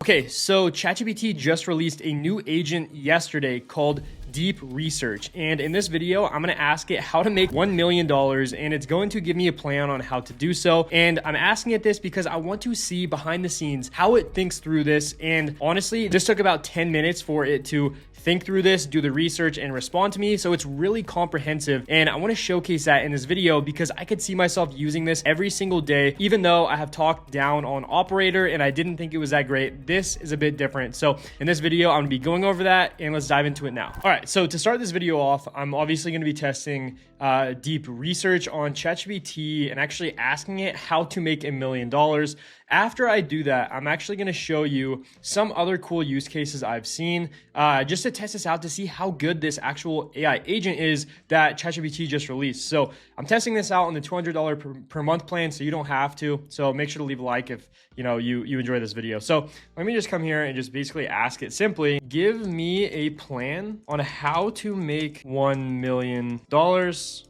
Okay, so ChatGPT just released a new agent yesterday called Deep Research. And in this video, I'm gonna ask it how to make $1 million, and it's going to give me a plan on how to do so. And I'm asking it this because I want to see behind the scenes how it thinks through this. And honestly, this took about 10 minutes for it to think through this, do the research, and respond to me. So it's really comprehensive. And I want to showcase that in this video because I could see myself using this every single day, even though I have talked down on Operator and I didn't think it was that great. This is a bit different. So in this video, I'm gonna be going over that, and let's dive into it now. All right, so to start this video off, I'm obviously gonna be testing Deep Research on ChatGPT and actually asking it how to make $1 million. After I do that, I'm actually going to show you some other cool use cases I've seen just to test this out to see how good this actual AI agent is that ChatGPT just released. So I'm testing this out on the $200 per month plan, so you don't have to. So make sure to leave a like if you enjoy this video. So let me just come here and just basically ask it simply, give me a plan on how to make $1 million.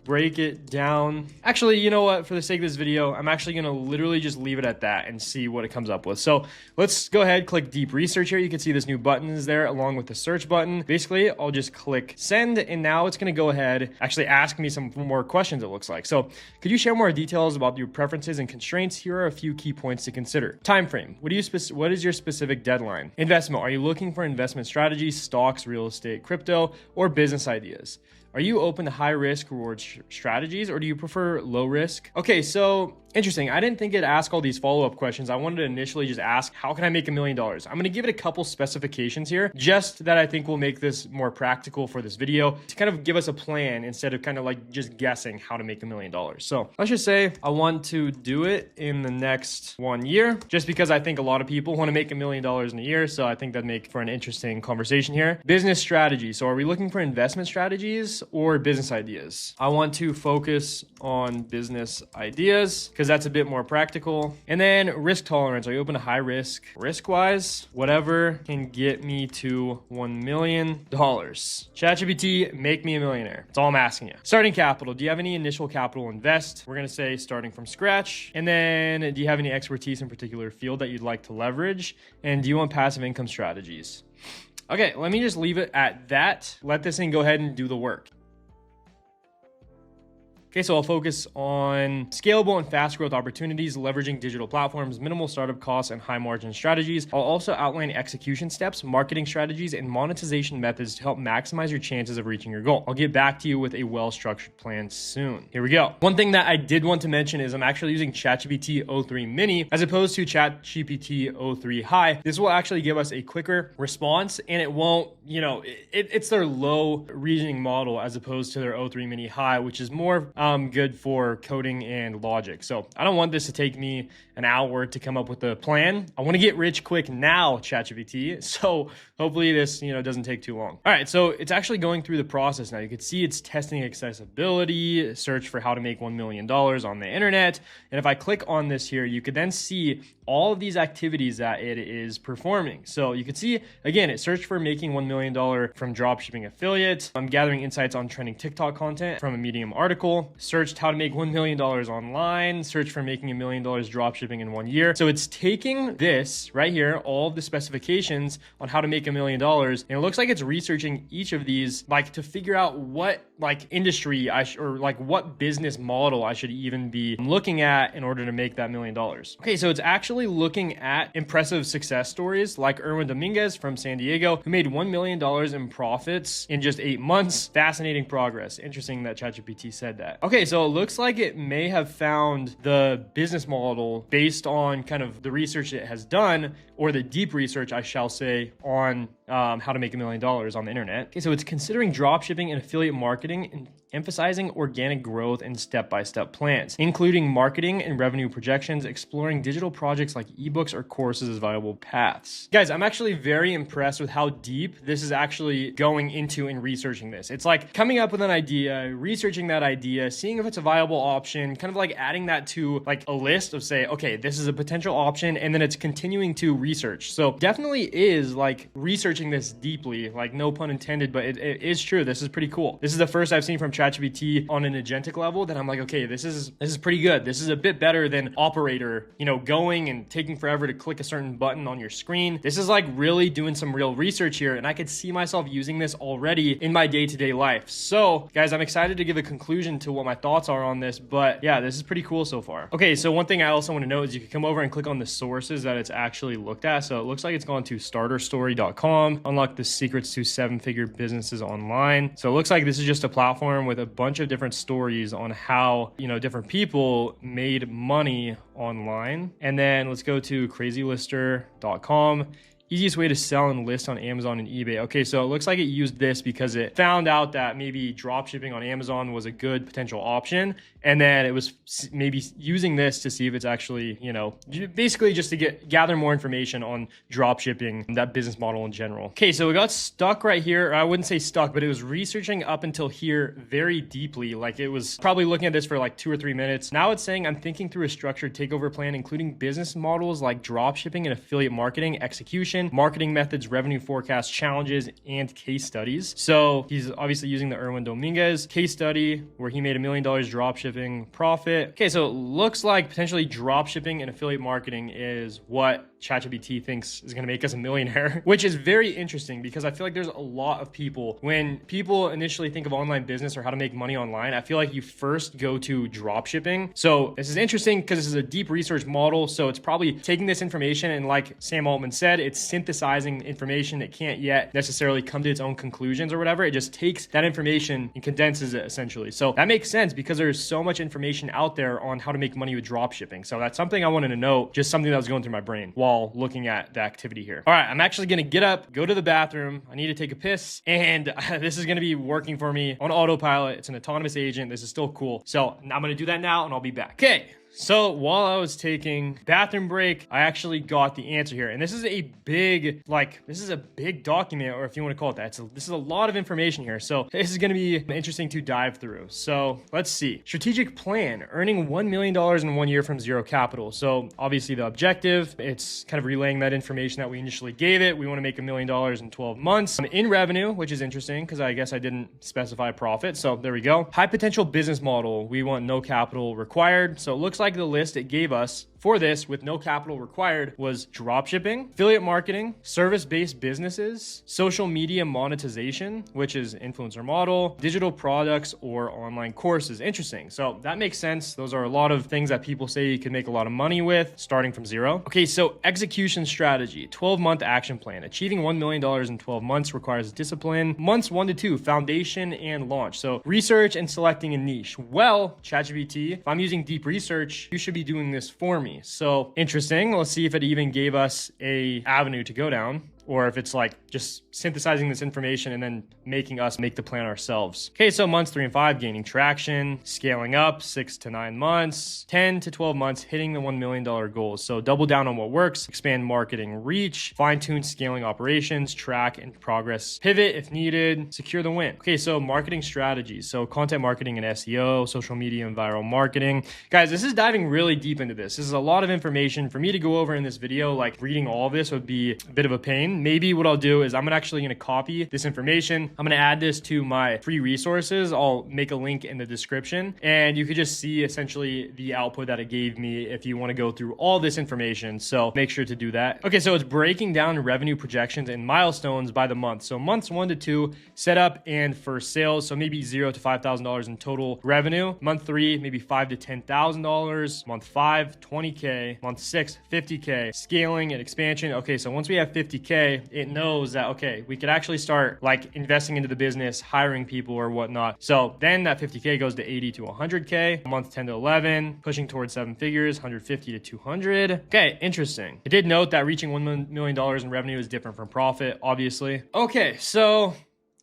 Break it down. Actually, you know what? For the sake of this video, I'm actually going to literally just leave it at that and see what it comes up with. So let's go ahead, click Deep Research here. You can see this new button is there along with the search button. Basically, I'll just click send, and now it's going to go ahead, actually ask me some more questions, it looks like. So could you share more details about your preferences and constraints? Here are a few key points to consider. Time frame. What is your specific deadline? Investment. Are you looking for investment strategies, stocks, real estate, crypto, or business ideas? Are you open to high risk reward strategies, or do you prefer low risk? Okay, so interesting. I didn't think it'd ask all these follow-up questions. I wanted to initially just ask, how can I make $1 million? I'm going to give it a couple specifications here, just that I think will make this more practical for this video to kind of give us a plan instead of kind of like just guessing how to make $1 million. So let's just say I want to do it in the next 1 year, just because I think a lot of people want to make $1 million in a year. So I think that'd make for an interesting conversation here. Business strategy. So are we looking for investment strategies or business ideas? I want to focus on business ideas because that's a bit more practical. And then risk tolerance. Are you open to high risk? Risk-wise, whatever can get me to $1 million. ChatGPT, make me a millionaire. That's all I'm asking you. Starting capital. Do you have any initial capital invest? We're going to say starting from scratch. And then do you have any expertise in a particular field that you'd like to leverage? And do you want passive income strategies? Okay, let me just leave it at that. Let this thing go ahead and do the work. Okay, so I'll focus on scalable and fast growth opportunities, leveraging digital platforms, minimal startup costs, and high margin strategies. I'll also outline execution steps, marketing strategies, and monetization methods to help maximize your chances of reaching your goal. I'll get back to you with a well-structured plan soon. Here we go. One thing that I did want to mention is I'm actually using ChatGPT o3 Mini as opposed to ChatGPT o3 High. This will actually give us a quicker response, and it won't, it's their low reasoning model as opposed to their o3 Mini High, which is more good for coding and logic. So I don't want this to take me an hour to come up with a plan. I want to get rich quick now, ChatGPT. So hopefully this, doesn't take too long. All right, so it's actually going through the process now. You can see it's testing accessibility, search for how to make $1 million on the internet. And if I click on this here, you could then see all of these activities that it is performing. So you can see, again, it searched for making $1 million from dropshipping affiliate. I'm gathering insights on trending TikTok content from a Medium article. Searched how to make $1 million online. Search for making $1 million dropshipping in 1 year. So it's taking this right here, all of the specifications on how to make $1 million. And it looks like it's researching each of these, to figure out what industry or what business model I should even be looking at in order to make that $1 million. Okay, so it's actually looking at impressive success stories like Erwin Dominguez from San Diego, who made $1 million in profits in just 8 months. Fascinating progress. Interesting that ChatGPT said that. Okay, so it looks like it may have found the business model based on kind of the research it has done, or the deep research, I shall say, on how to make $1 million on the internet. Okay, so it's considering dropshipping and affiliate marketing and emphasizing organic growth and step-by-step plans, including marketing and revenue projections, exploring digital projects like ebooks or courses as viable paths. Guys, I'm actually very impressed with how deep this is actually going into and researching this. It's like coming up with an idea, researching that idea, seeing if it's a viable option, kind of like adding that to like a list of say, okay, this is a potential option, and then it's continuing to research. So definitely is like researching researching this deeply, like no pun intended, but it is true. This is pretty cool. This is the first I've seen from ChatGPT on an agentic level that I'm like, okay, this is pretty good. This is a bit better than Operator, you know, going and taking forever to click a certain button on your screen. This is like really doing some real research here, and I could see myself using this already in my day-to-day life. So guys, I'm excited to give a conclusion to what my thoughts are on this, but yeah, this is pretty cool so far. Okay, so one thing I also want to note is you can come over and click on the sources that it's actually looked at. So it looks like it's gone to starterstory.com, unlock the secrets to 7-figure businesses online. So it looks like this is just a platform with a bunch of different stories on how, you know, different people made money online. And then let's go to crazylister.com. Easiest way to sell and list on Amazon and eBay. Okay, so it looks like it used this because it found out that maybe drop shipping on Amazon was a good potential option. And then it was maybe using this to see if it's actually, you know, basically just to gather more information on drop shipping, that business model in general. Okay, so we got stuck right here. I wouldn't say stuck, but it was researching up until here very deeply. Like it was probably looking at this for like 2 or 3 minutes. Now it's saying I'm thinking through a structured takeover plan, including business models like drop shipping and affiliate marketing, execution, marketing methods, revenue forecast, challenges, and case studies. So he's obviously using the Erwin Dominguez case study where he made $1 million drop shipping profit. Okay, so it looks like potentially drop shipping and affiliate marketing is what ChatGPT thinks is going to make us a millionaire, which is very interesting because I feel like there's a lot of people, when people initially think of online business or how to make money online, I feel like you first go to drop shipping. So this is interesting because this is a deep research model. So it's probably taking this information and, like Sam Altman said, it's synthesizing information that can't yet necessarily come to its own conclusions or whatever. It just takes that information and condenses it essentially. So that makes sense because there's so much information out there on how to make money with drop shipping. So that's something I wanted to know, just something that was going through my brain while looking at the activity here. All right, I'm actually going to get up, go to the bathroom. I need to take a piss, and this is going to be working for me on autopilot. It's an autonomous agent. This is still cool. So I'm going to do that now, and I'll be back. Okay. So while I was taking bathroom break, I actually got the answer here. And this is a big, this is a big document, or if you want to call it that. This is a lot of information here. So this is going to be interesting to dive through. So let's see. Strategic plan, earning $1 million in 1 year from zero capital. So obviously the objective, it's kind of relaying that information that we initially gave it. We want to make $1 million in 12 months in revenue, which is interesting because I guess I didn't specify profit. So there we go. High potential business model. We want no capital required. So it looks like the list it gave us for this with no capital required was dropshipping, affiliate marketing, service-based businesses, social media monetization, which is influencer model, digital products, or online courses. Interesting. So that makes sense. Those are a lot of things that people say you can make a lot of money with starting from zero. Okay, so execution strategy, 12-month action plan. Achieving $1 million in 12 months requires discipline. Months 1 to 2, foundation and launch. So research and selecting a niche. Well, ChatGPT, if I'm using deep research, you should be doing this for me. So interesting. Let's see if it even gave us a avenue to go down, or if it's like just synthesizing this information and then making us make the plan ourselves. Okay, so months 3 and 5, gaining traction, scaling up 6 to 9 months, 10 to 12 months, hitting the $1 million goals. So double down on what works, expand marketing reach, fine-tune scaling operations, track and progress, pivot if needed, secure the win. Okay, so marketing strategies. So content marketing and SEO, social media and viral marketing. Guys, this is diving really deep into this. This is a lot of information for me to go over in this video. Like reading all of this would be a bit of a pain. Maybe what I'll do is I'm actually going to copy this information. I'm going to add this to my free resources. I'll make a link in the description and you could just see essentially the output that it gave me if you want to go through all this information. So make sure to do that. Okay, so it's breaking down revenue projections and milestones by the month. So months 1 to 2, setup and first sales. So maybe $0 to $5,000 in total revenue. Month 3, maybe $5,000 to $10,000. Month 5, $20K. Month 6, $50K. Scaling and expansion. Okay, so once we have $50K, it knows that, okay, we could actually start like investing into the business, hiring people or whatnot. So then that 50K goes to 80 to 100K, month 10 to 11, pushing towards 7 figures, 150 to 200. Okay, interesting. It did note that reaching $1 million in revenue is different from profit, obviously. Okay, so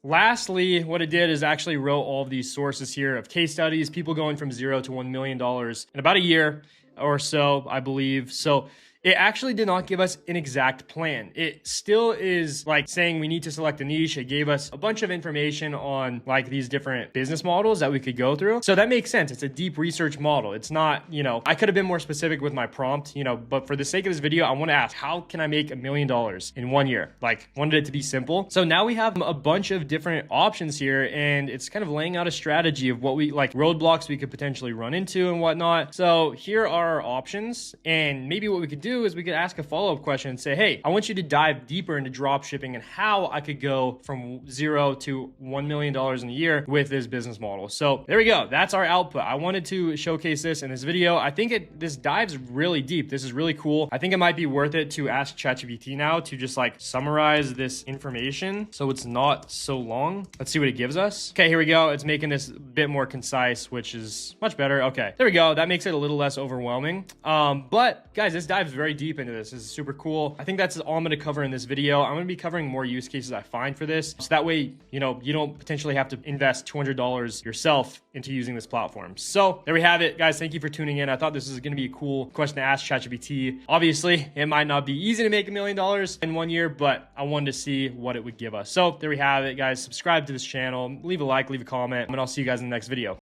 lastly, what it did is actually wrote all of these sources here of case studies, people going from 0 to $1 million in about a year or so, I believe. So it actually did not give us an exact plan. It still is like saying we need to select a niche. It gave us a bunch of information on like these different business models that we could go through. So that makes sense. It's a deep research model. It's not, I could have been more specific with my prompt, but for the sake of this video, I want to ask, how can I make $1 million in 1 year? Like, wanted it to be simple. So now we have a bunch of different options here, and it's kind of laying out a strategy of what we like, roadblocks we could potentially run into and whatnot. So here are our options, and maybe what we could do is we could ask a follow-up question and say, hey, I want you to dive deeper into drop shipping and how I could go from 0 to $1 million in a year with this business model. So there we go. That's our output. I wanted to showcase this in this video. I think this dives really deep. This is really cool. I think it might be worth it to ask ChatGPT now to just like summarize this information so it's not so long. Let's see what it gives us. Okay, here we go. It's making this a bit more concise, which is much better. Okay, there we go. That makes it a little less overwhelming. But guys, this dives very deep into this. This is super cool. I think that's all I'm going to cover in this video. I'm going to be covering more use cases I find for this. So that way, you don't potentially have to invest $200 yourself into using this platform. So there we have it, guys. Thank you for tuning in. I thought this was going to be a cool question to ask ChatGPT. Obviously, it might not be easy to make $1 million in 1 year, but I wanted to see what it would give us. So there we have it, guys. Subscribe to this channel, leave a like, leave a comment, and I'll see you guys in the next video.